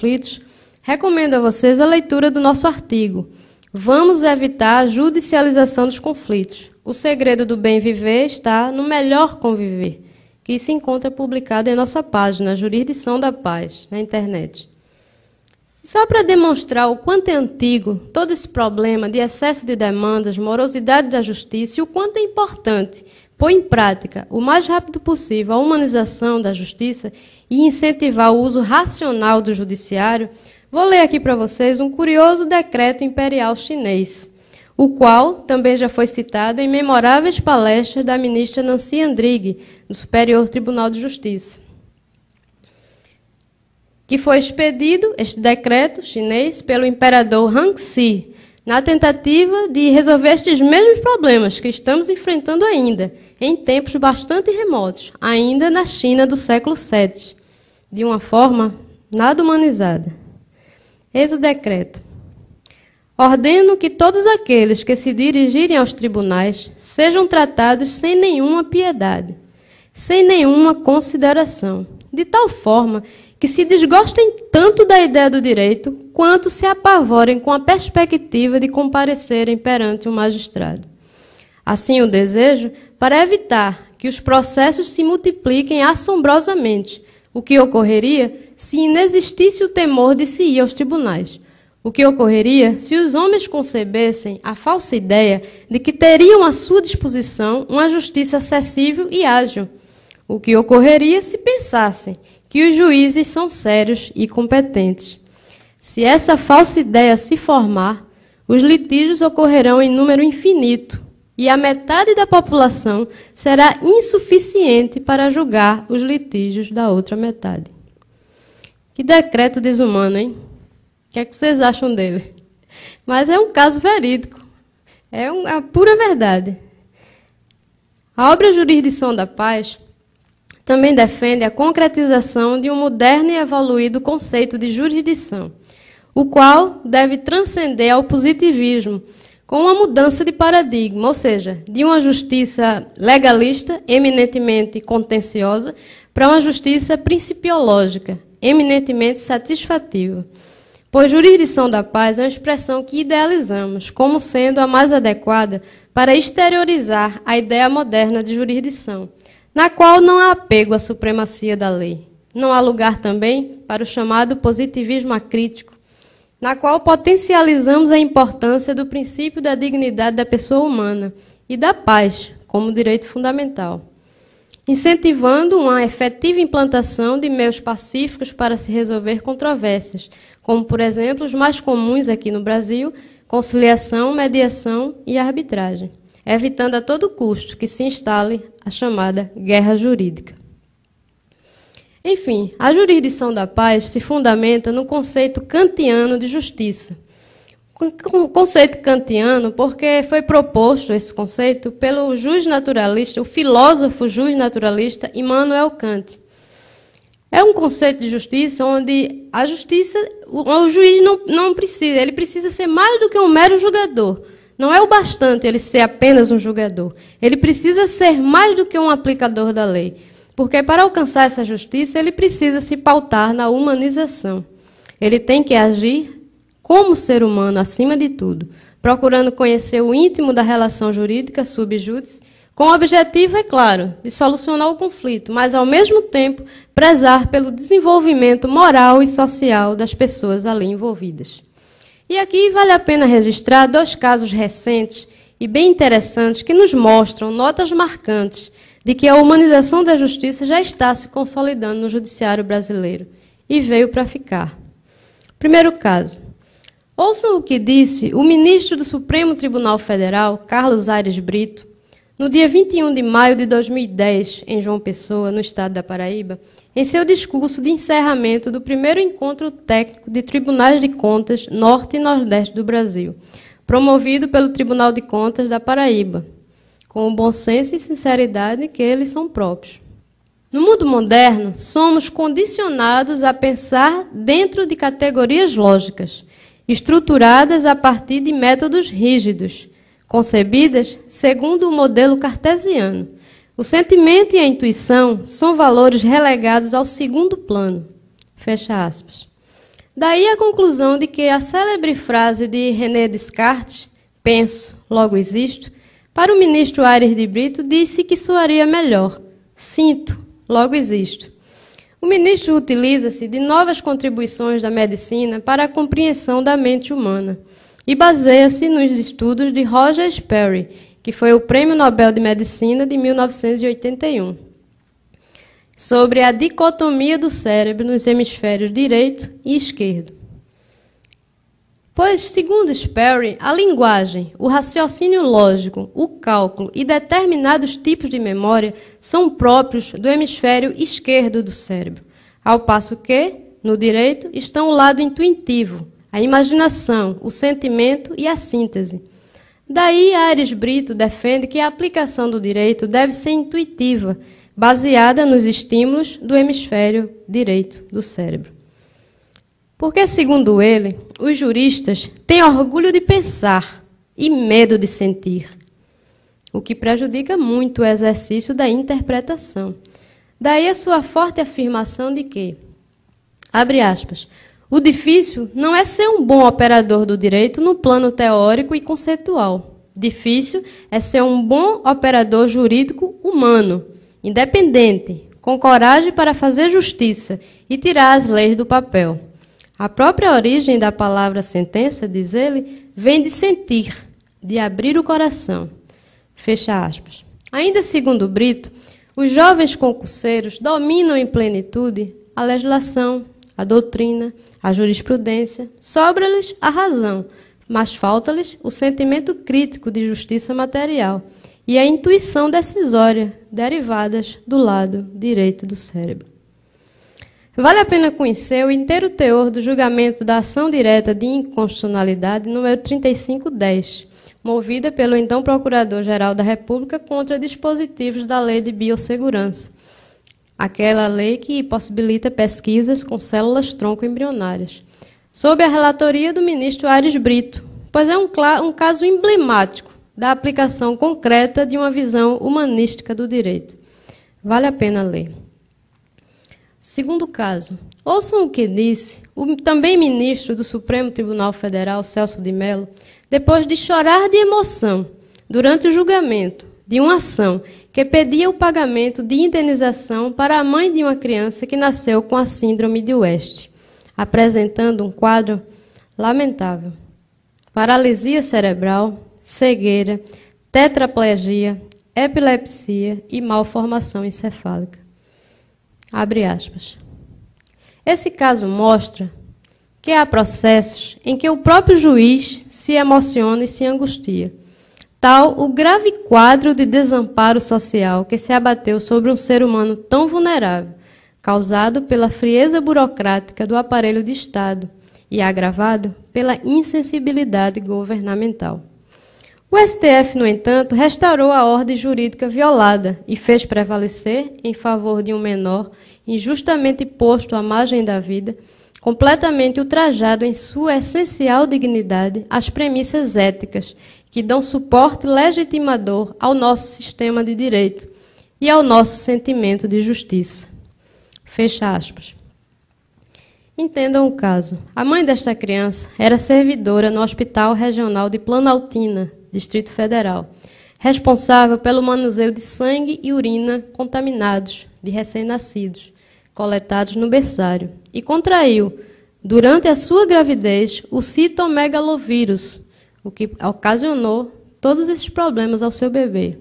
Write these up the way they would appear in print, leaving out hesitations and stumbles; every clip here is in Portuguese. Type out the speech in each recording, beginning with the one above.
conflitos, recomendo a vocês a leitura do nosso artigo Vamos evitar a judicialização dos conflitos. O segredo do bem viver está no melhor conviver, que se encontra publicado em nossa página Jurisdição da Paz, na internet. Só para demonstrar o quanto é antigo todo esse problema de excesso de demandas, morosidade da justiça e o quanto é importante pôr em prática o mais rápido possível a humanização da justiça e incentivar o uso racional do judiciário, vou ler aqui para vocês um curioso decreto imperial chinês, o qual também já foi citado em memoráveis palestras da ministra Nancy Andrighi, do Superior Tribunal de Justiça, que foi expedido, este decreto chinês, pelo imperador Hangxi, na tentativa de resolver estes mesmos problemas que estamos enfrentando ainda, em tempos bastante remotos, ainda na China do século VII, de uma forma nada humanizada. Eis o decreto. Ordeno que todos aqueles que se dirigirem aos tribunais sejam tratados sem nenhuma piedade, sem nenhuma consideração, de tal forma que se desgostem tanto da ideia do direito, quanto se apavorem com a perspectiva de comparecerem perante um magistrado. Assim o desejo, para evitar que os processos se multipliquem assombrosamente, o que ocorreria se inexistisse o temor de se ir aos tribunais. O que ocorreria se os homens concebessem a falsa ideia de que teriam à sua disposição uma justiça acessível e ágil. O que ocorreria se pensassem que os juízes são sérios e competentes. Se essa falsa ideia se formar, os litígios ocorrerão em número infinito, e a metade da população será insuficiente para julgar os litígios da outra metade. Que decreto desumano, hein? O que é que vocês acham dele? Mas é um caso verídico. É a pura verdade. A obra Jurisdição da Paz também defende a concretização de um moderno e evoluído conceito de jurisdição, o qual deve transcender ao positivismo, com uma mudança de paradigma, ou seja, de uma justiça legalista, eminentemente contenciosa, para uma justiça principiológica, eminentemente satisfativa. Pois jurisdição da paz é uma expressão que idealizamos como sendo a mais adequada para exteriorizar a ideia moderna de jurisdição, na qual não há apego à supremacia da lei. Não há lugar também para o chamado positivismo acrítico, na qual potencializamos a importância do princípio da dignidade da pessoa humana e da paz como direito fundamental, incentivando uma efetiva implantação de meios pacíficos para se resolver controvérsias, como, por exemplo, os mais comuns aqui no Brasil, conciliação, mediação e arbitragem, evitando a todo custo que se instale a chamada guerra jurídica. Enfim, a jurisdição da paz se fundamenta no conceito kantiano de justiça. O conceito kantiano, porque foi proposto esse conceito pelo justnaturalista, o filósofo justnaturalista Immanuel Kant. É um conceito de justiça onde a justiça, o juiz não precisa, ele precisa ser mais do que um mero julgador. Não é o bastante ele ser apenas um julgador. Ele precisa ser mais do que um aplicador da lei. Porque para alcançar essa justiça, ele precisa se pautar na humanização. Ele tem que agir como ser humano, acima de tudo, procurando conhecer o íntimo da relação jurídica sub judice, com o objetivo, é claro, de solucionar o conflito, mas, ao mesmo tempo, prezar pelo desenvolvimento moral e social das pessoas ali envolvidas. E aqui vale a pena registrar 2 casos recentes e bem interessantes que nos mostram notas marcantes de que a humanização da justiça já está se consolidando no judiciário brasileiro e veio para ficar. Primeiro caso. Ouçam o que disse o ministro do Supremo Tribunal Federal, Carlos Aires Brito, no dia 21 de maio de 2010, em João Pessoa, no estado da Paraíba, em seu discurso de encerramento do primeiro encontro técnico de tribunais de contas Norte e Nordeste do Brasil, promovido pelo Tribunal de Contas da Paraíba, com o bom senso e sinceridade que eles são próprios. No mundo moderno, somos condicionados a pensar dentro de categorias lógicas, estruturadas a partir de métodos rígidos, concebidas segundo o modelo cartesiano. O sentimento e a intuição são valores relegados ao segundo plano. Fecha aspas. Daí a conclusão de que a célebre frase de René Descartes, penso, logo existo, para o ministro Aires de Brito disse que soaria melhor, sinto, logo existo. O ministro utiliza-se de novas contribuições da medicina para a compreensão da mente humana e baseia-se nos estudos de Roger Sperry, que foi o Prêmio Nobel de Medicina de 1981, sobre a dicotomia do cérebro nos hemisférios direito e esquerdo. Pois, segundo Sperry, a linguagem, o raciocínio lógico, o cálculo e determinados tipos de memória são próprios do hemisfério esquerdo do cérebro, ao passo que, no direito, estão o lado intuitivo, a imaginação, o sentimento e a síntese. Daí, Aires Brito defende que a aplicação do direito deve ser intuitiva, baseada nos estímulos do hemisfério direito do cérebro. Porque, segundo ele, os juristas têm orgulho de pensar e medo de sentir, o que prejudica muito o exercício da interpretação. Daí a sua forte afirmação de que, abre aspas, o difícil não é ser um bom operador do direito no plano teórico e conceitual. Difícil é ser um bom operador jurídico humano, independente, com coragem para fazer justiça e tirar as leis do papel. A própria origem da palavra sentença, diz ele, vem de sentir, de abrir o coração. Fecha aspas. Ainda segundo Brito, os jovens concurseiros dominam em plenitude a legislação, a doutrina, a jurisprudência, sobra-lhes a razão, mas falta-lhes o sentimento crítico de justiça material e a intuição decisória, derivadas do lado direito do cérebro. Vale a pena conhecer o inteiro teor do julgamento da ação direta de inconstitucionalidade número 3510, movida pelo então Procurador-Geral da República contra dispositivos da Lei de Biossegurança, aquela lei que possibilita pesquisas com células-tronco embrionárias, sob a relatoria do ministro Aires Brito, pois é um caso emblemático da aplicação concreta de uma visão humanística do direito. Vale a pena ler. Segundo caso, ouçam o que disse o também ministro do Supremo Tribunal Federal, Celso de Mello, depois de chorar de emoção durante o julgamento de uma ação que pedia o pagamento de indenização para a mãe de uma criança que nasceu com a síndrome de West, apresentando um quadro lamentável: paralisia cerebral, cegueira, tetraplegia, epilepsia e malformação encefálica. Abre aspas. Esse caso mostra que há processos em que o próprio juiz se emociona e se angustia. Tal o grave quadro de desamparo social que se abateu sobre um ser humano tão vulnerável, causado pela frieza burocrática do aparelho de Estado e agravado pela insensibilidade governamental. O STF, no entanto, restaurou a ordem jurídica violada e fez prevalecer, em favor de um menor injustamente posto à margem da vida, completamente ultrajado em sua essencial dignidade, as premissas éticas que dão suporte legitimador ao nosso sistema de direito e ao nosso sentimento de justiça. Fecha aspas. Entendam o caso. A mãe desta criança era servidora no Hospital Regional de Planaltina, Distrito Federal, responsável pelo manuseio de sangue e urina contaminados de recém-nascidos, coletados no berçário, e contraiu, durante a sua gravidez, o citomegalovírus, o que ocasionou todos esses problemas ao seu bebê,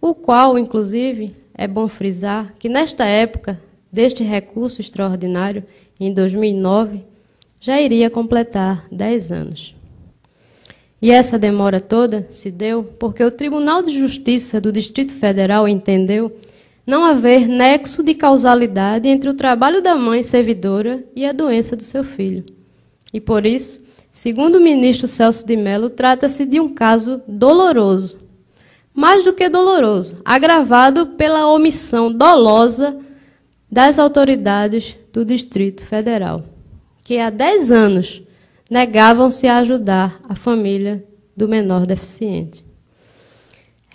o qual, inclusive, é bom frisar que nesta época deste recurso extraordinário, em 2009, já iria completar 10 anos. E essa demora toda se deu porque o Tribunal de Justiça do Distrito Federal entendeu não haver nexo de causalidade entre o trabalho da mãe servidora e a doença do seu filho. E por isso, segundo o ministro Celso de Mello, trata-se de um caso doloroso. Mais do que doloroso, agravado pela omissão dolosa das autoridades do Distrito Federal, que há 10 anos negavam-se a ajudar a família do menor deficiente.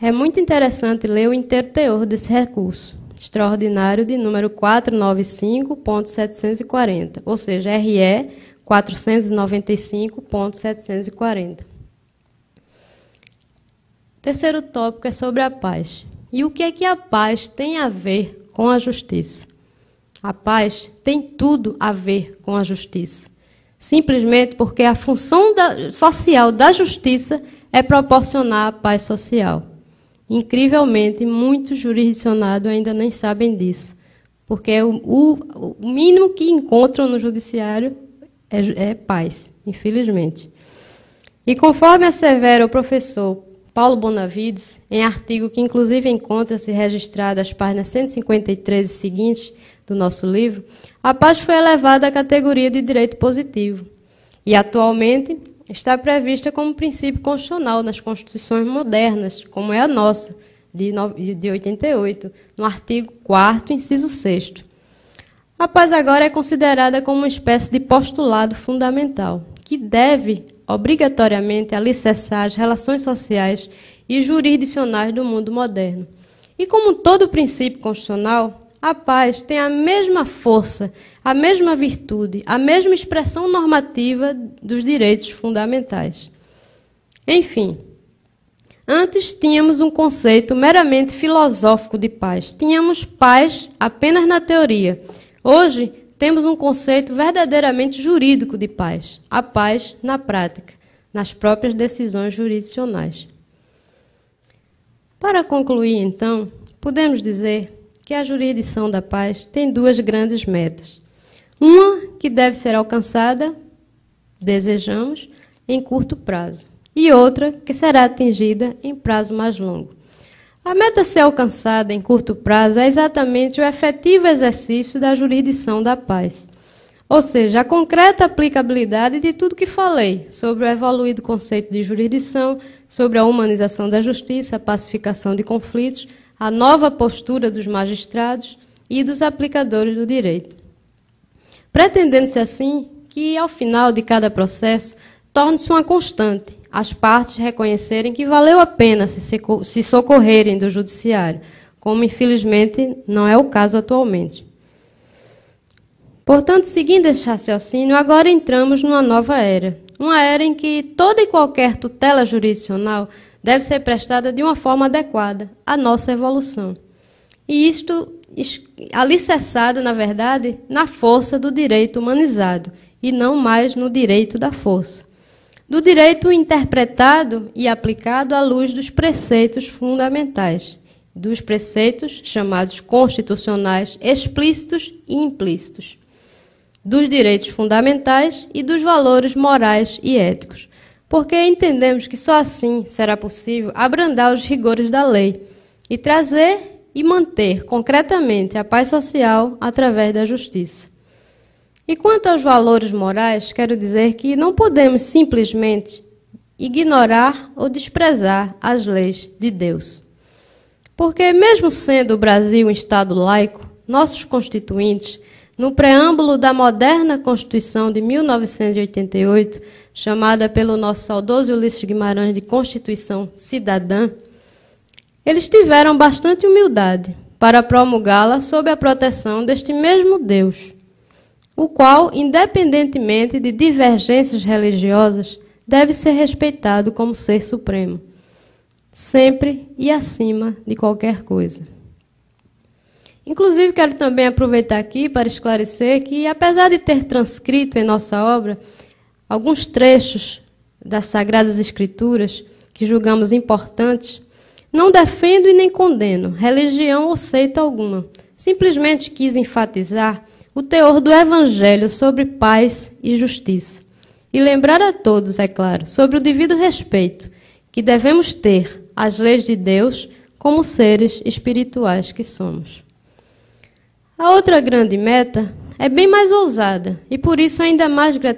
É muito interessante ler o inteiro teor desse recurso. extraordinário de número 495.740, ou seja, RE 495.740. Terceiro tópico é sobre a paz. E o que é que a paz tem a ver com a justiça? A paz tem tudo a ver com a justiça. Simplesmente porque a função social da justiça é proporcionar a paz social. Incrivelmente, muitos jurisdicionados ainda nem sabem disso, porque o mínimo que encontram no judiciário é paz, infelizmente. E conforme assevera o professor Paulo Bonavides, em artigo que inclusive encontra-se registrado às páginas 153 e seguintes do nosso livro, a paz foi elevada à categoria de direito positivo e, atualmente, está prevista como princípio constitucional nas constituições modernas, como é a nossa, de 88, no artigo 4º, inciso 6º. A paz agora é considerada como uma espécie de postulado fundamental, que deve, obrigatoriamente, alicerçar as relações sociais e jurisdicionais do mundo moderno. E como todo princípio constitucional, a paz tem a mesma força, a mesma virtude, a mesma expressão normativa dos direitos fundamentais. Enfim, antes tínhamos um conceito meramente filosófico de paz. Tínhamos paz apenas na teoria. Hoje, temos um conceito verdadeiramente jurídico de paz. A paz na prática, nas próprias decisões jurisdicionais. Para concluir, então, podemos dizer que a jurisdição da paz tem duas grandes metas. Uma que deve ser alcançada, desejamos, em curto prazo, e outra que será atingida em prazo mais longo. A meta a ser alcançada em curto prazo é exatamente o efetivo exercício da jurisdição da paz, ou seja, a concreta aplicabilidade de tudo que falei sobre o evoluído conceito de jurisdição, sobre a humanização da justiça, a pacificação de conflitos, a nova postura dos magistrados e dos aplicadores do direito. Pretendendo-se assim que, ao final de cada processo, torne-se uma constante, as partes reconhecerem que valeu a pena se socorrerem do judiciário, como infelizmente não é o caso atualmente. Portanto, seguindo esse raciocínio, agora entramos numa nova era, uma era em que toda e qualquer tutela jurisdicional deve ser prestada de uma forma adequada à nossa evolução. E isto alicerçada, na verdade, na força do direito humanizado, e não mais no direito da força. Do direito interpretado e aplicado à luz dos preceitos fundamentais, dos preceitos chamados constitucionais explícitos e implícitos, dos direitos fundamentais e dos valores morais e éticos, porque entendemos que só assim será possível abrandar os rigores da lei e trazer e manter concretamente a paz social através da justiça. E quanto aos valores morais, quero dizer que não podemos simplesmente ignorar ou desprezar as leis de Deus. Porque, mesmo sendo o Brasil um Estado laico, nossos constituintes, no preâmbulo da moderna Constituição de 1988, chamada pelo nosso saudoso Ulisses Guimarães de Constituição Cidadã, eles tiveram bastante humildade para promulgá-la sob a proteção deste mesmo Deus, o qual, independentemente de divergências religiosas, deve ser respeitado como ser supremo, sempre e acima de qualquer coisa. Inclusive, quero também aproveitar aqui para esclarecer que, apesar de ter transcrito em nossa obra alguns trechos das Sagradas Escrituras que julgamos importantes, não defendo e nem condeno religião ou seita alguma. Simplesmente quis enfatizar o teor do Evangelho sobre paz e justiça. E lembrar a todos, é claro, sobre o devido respeito que devemos ter às leis de Deus como seres espirituais que somos. A outra grande meta é bem mais ousada e, por isso, ainda mais gratificante.